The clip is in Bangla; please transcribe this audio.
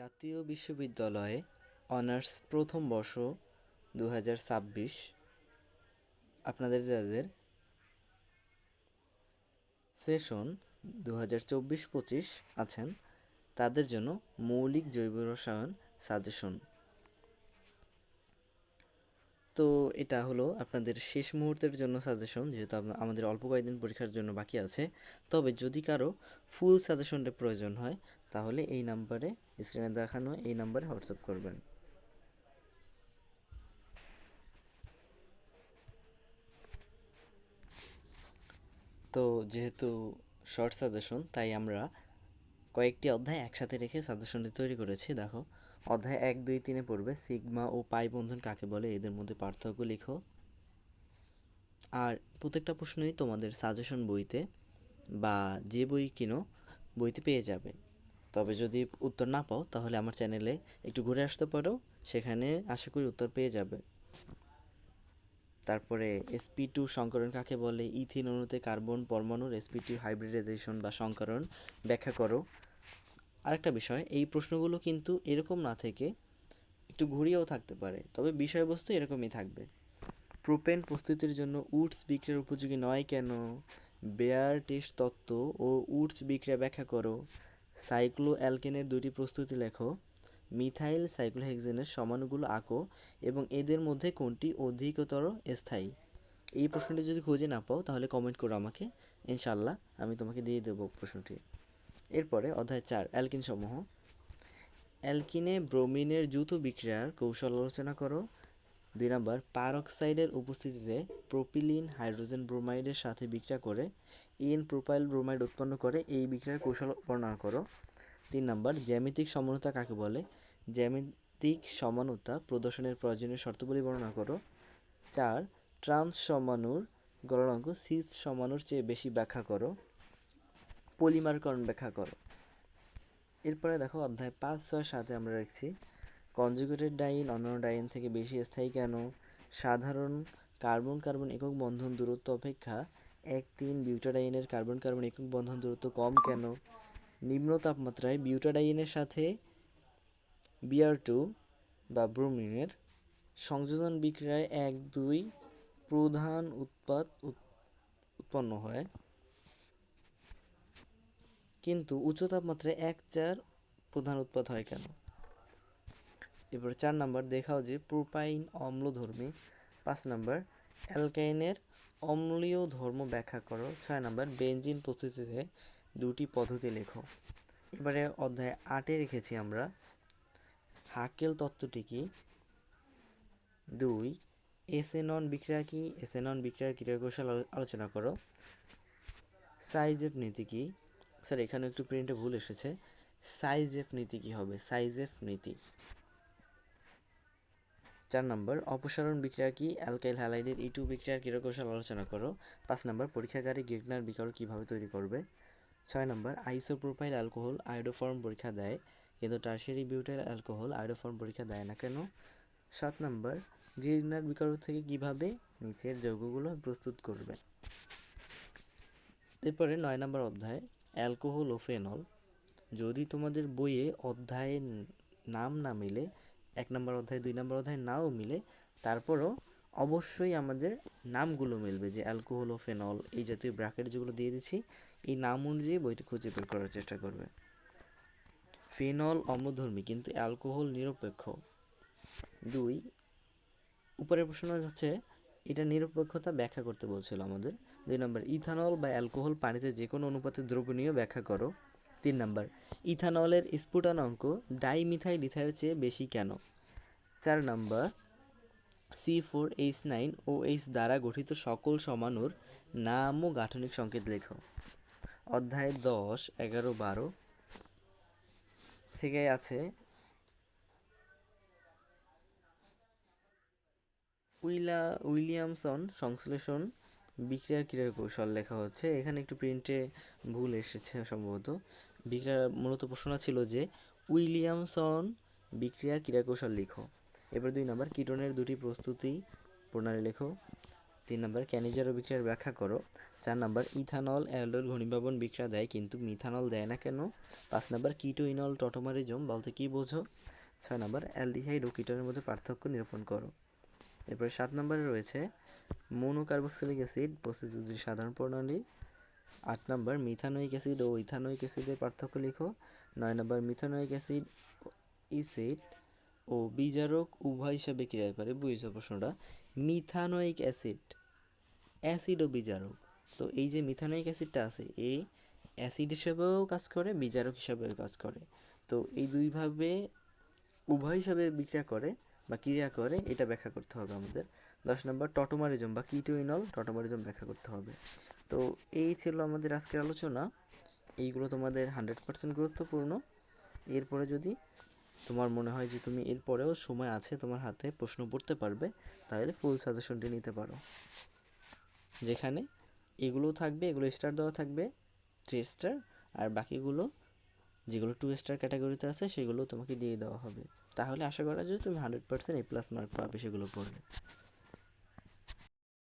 জাতীয় বিশ্ববিদ্যালয়ে অনার্স প্রথম বর্ষ 2026 আপনাদের যাদের সেশন 2024-25 আছেন তাদের জন্য মৌলিক জৈব রসায়ন সাজেশন। তো এটা হলো আপনাদের শেষ মুহূর্তের জন্য সাজেশন, যেহেতু আমাদের অল্প কয়েকদিন পরীক্ষার জন্য বাকি আছে। তবে যদি কারো ফুল সাজেশনটা প্রয়োজন হয় তাহলে এই নাম্বারে, স্ক্রিনে দেখানো এই নাম্বারে হোয়াটসঅ্যাপ করবেন। তো যেহেতু শর্ট সাজেশন তাই আমরা কয়েকটি অধ্যায় একসাথে রেখে সাজেশনটি তৈরি করেছি। দেখো, অধ্যায় 1, 2, 3 পড়বে সিগমা ও পাই বন্ধন কাকে বলে, এদের মধ্যে পার্থক্য লিখো। আর প্রত্যেকটা প্রশ্নই তোমাদের সাজেশন বইতে বা যে বই কিনো বইতে পেয়ে যাবে। তবে যদি উত্তর না পাও তাহলে আমার চ্যানেলে একটু ঘুরে আসতে পারো, সেখানে আশা করি উত্তর পেয়ে যাবে। তারপরে sp2 সংকরণ কাকে বলে, ইথিন অণুতে কার্বন পরমাণুর sp2 হাইব্রিডাইজেশন বা সংকরণ ব্যাখ্যা করো। আরেকটা বিষয়, এই প্রশ্নগুলো কিন্তু এরকম না থেকে একটু ঘুরিয়েও থাকতে পারে, তবে বিষয়বস্তু এরকমই থাকবে। প্রোপেন প্রস্তুতির জন্য উডস বিক্রিয়ার উপযোগী নয় কেন, বেয়ার টেস্ট তত্ত্ব ও উডস বিক্রিয়া ব্যাখ্যা করো। সাইক্লো অ্যালকেনের দুটি প্রস্তুতি লেখো। মিথাইল সাইক্লোহেক্সেনের সমাণুগুলো আঁকো এবং এদের মধ্যে কোনটি অধিকতর স্থায়ী। এই প্রশ্নটি যদি খুঁজে না পাও তাহলে কমেন্ট করো আমাকে, ইনশাল্লাহ আমি তোমাকে দিয়ে দেবো প্রশ্নটি। এরপরে অধ্যায় 4 অ্যালকিন সমূহ। অ্যালকিনে ব্রোমিনের যৌথ বিক্রিয়ার কৌশল আলোচনা করো। 2 নম্বর, পারক্সাইডের উপস্থিতিতে প্রোপিলিন হাইড্রোজেন ব্রোমাইডের সাথে বিক্রিয়া করে এন প্রোপাইল ব্রোমাইড উৎপন্ন করে, এই বিক্রিয়ার কৌশল বর্ণনা করো। 3 নম্বর, জ্যামিতিক সমানতা কাকে বলে, জ্যামিতিক সমানতা প্রদর্শনের প্রয়োজনীয় শর্তাবলী বর্ণনা করো। 4 ট্রান্স সমাণুর গলনাঙ্ক সিস সমাণুর চেয়ে বেশি ব্যাখ্যা করো। পলিমারকরণ ব্যাখ্যা করো। এরপরে দেখো অধ্যায় 5, 6, 7 আমরা রাখছি কনজুগেটেড ডাইন অন্যান্য ডাইন থেকে বেশি স্থায়ী কেন, সাধারণ কার্বন কার্বন একক বন্ধন দূরত্ব অপেক্ষা 1,3 বিউটাডাইনের কার্বন কার্বন একক বন্ধন দূরত্ব কম কেন, নিম্ন তাপমাত্রায় বিউটাডাইনের সাথে Br2 বা ব্রোমিনের সংযোজন বিক্রিয়ায় 1,2 প্রধান উৎপাদ উৎপন্ন হয়, কিন্তু উচ্চ তাপমাত্রায় 1,4 প্রধান উৎপাদ হয় কেন। এরপর 4 নম্বর, দেখাও যে প্রোপাইন অম্লধর্মী। 5 নম্বর, অ্যালকাইনের অম্লীয় ধর্ম ব্যাখ্যা করো। 6 নম্বর, বেনজিন প্রস্তুতিতে দুটি পদ্ধতি লেখো। এবারে অধ্যায় 8 রেখেছি আমরা হাকেল তত্ত্বটি কি। 2 এসেনন বিক্রিয়া কি, এসেনন বিক্রিয়ার ক্রিয়া কৌশল আলোচনা করো। সাইজেফ নীতি কি, স্যার এখানে একটু প্রিন্টে ভুল এসেছে, সাইজেফ নীতি কি হবে, সাইজেফ নীতি। 4 নম্বর, অপসারণ বিক্রিয়া কি, অ্যালকাইল হ্যালাইডের E2 বিক্রিয়ার ক্রিয়া কৌশল আলোচনা করো। 5 নম্বর, পরীক্ষাগারে গিগনার বিকারক কিভাবে তৈরি করবে। 6 নম্বর, আইসোপ্রোপাইল অ্যালকোহল আয়োডোফর্ম পরীক্ষা দেয় কিন্তু টারশিয়ারি বিউটাইল অ্যালকোহল আয়োডোফর্ম পরীক্ষা দেয় না কেন। 7 নম্বর, গিগনার বিকারক থেকে কিভাবে নিচের যৌগগুলো প্রস্তুত করবে। এরপরে 9 নম্বর অধ্যায় অ্যালকোহল ও ফেনল। যদি তোমাদের বইয়ে অধ্যায়ের নাম না মিলে, 1 নম্বর অধ্যায় 2 নম্বর অধ্যায় নাও মিলে, তারপরও অবশ্যই আমাদের নামগুলো মিলবে, যে অ্যালকোহল ও ফেনল এই জাতীয় ব্র্যাকেট যেগুলো দিয়ে দিচ্ছি এই নাম অনুযায়ী বইটি খুঁজে বের করার চেষ্টা করবে। ফেনল অম্লধর্মী কিন্তু অ্যালকোহল নিরপেক্ষ। 2 উপরের প্রশ্ন হচ্ছে এটা নিরপেক্ষতা ব্যাখ্যা করতে বলছিল আমাদের। 2 নম্বর, ইথানল বা অ্যালকোহল পানিতে যে কোনো অনুপাতে দ্রবণীয় ব্যাখ্যা করো। 3 নম্বর, ইথানলের স্ফুটনাঙ্ক ডাইমিথাইল ইথারের চেয়ে বেশি কেন। 4 নম্বর, C4H9OH দ্বারা গঠিত সকল সমাণুর নাম ও গাঠনিক সংকেত লেখো। অধ্যায় 10, 11, 12 থেকে আছে উইলিয়ামসন সংশ্লেষণ বিক্রিয়ার ক্রিয়া কৌশল লেখা হচ্ছে। এখানে একটু প্রিন্টে ভুল এসেছে সম্ভবত। বিক্রিয়ার মূলত প্রশ্ন ছিল যে উইলিয়ামসন বিক্রিয়ার ক্রিয়া কৌশল লিখো। এবার 2 নম্বর, কিটোনের দুটি প্রস্তুতি প্রণালী লেখো। 3 নাম্বার ক্যানিজারো বিক্রিয়ার ব্যাখ্যা করো। 4 নাম্বার ইথানল অ্যালডোল ঘনীভবন বিক্রিয়া দেয় কিন্তু মিথানল দেয় না কেন? 5 নাম্বার কিটোইনল টটোমারিজম বলতে কী বোঝো? 6 নাম্বার অ্যালডিহাইড ও কিটোনের মধ্যে পার্থক্য নিরূপণ করো। এরপরে 7 নম্বরে রয়েছে মনোকার্বক্সিলিক অ্যাসিড প্রস্তুতির সাধারণ প্রণালী। 8 নাম্বার মিথানোয়িক অ্যাসিড ও ইথানোয়িক অ্যাসিডের পার্থক্য লিখো। 9 নাম্বার মিথানোয়িক অ্যাসিড ইসেট ও বিজারক উভয় হিসাবে ক্রিয়া করে। বুঝছো প্রশ্নটা? মিথানোয়িক অ্যাসিড ও বিজারক, তো এই যে মিথানোয়িক অ্যাসিডটা আছে এই অ্যাসিড হিসেবেও কাজ করে, বিজারক হিসেবেও কাজ করে। তো এই দুইভাবে উভয় হিসাবে বিক্রিয়া করে বা ক্রিয়া করে, এটা ব্যাখ্যা করতে হবে আমাদের। 10 নম্বর টটোমারিজম বা কিটোইনল টটোমারিজম ব্যাখ্যা করতে হবে। তো এই ছিল আমাদের আজকের আলোচনা। এইগুলো তোমাদের 100% গুরুত্বপূর্ণ। এরপরে যদি তোমার মনে হয় যে তুমি এরপরেও সময় আছে তোমার হাতে, প্রশ্ন পড়তে পারবে, তাহলে ফুল সাজেশনটি নিতে পারো, যেখানে এগুলো থাকবে, এগুলো স্টার দেওয়া থাকবে 3 স্টার, আর বাকিগুলো যেগুলো 2 স্টার ক্যাটাগরিতে আছে সেগুলো তোমাকে দিয়ে দেওয়া হবে। তাহলে আশা করা যায় তুমি 100% A+ মার্ক পাবে সেগুলো পড়লে।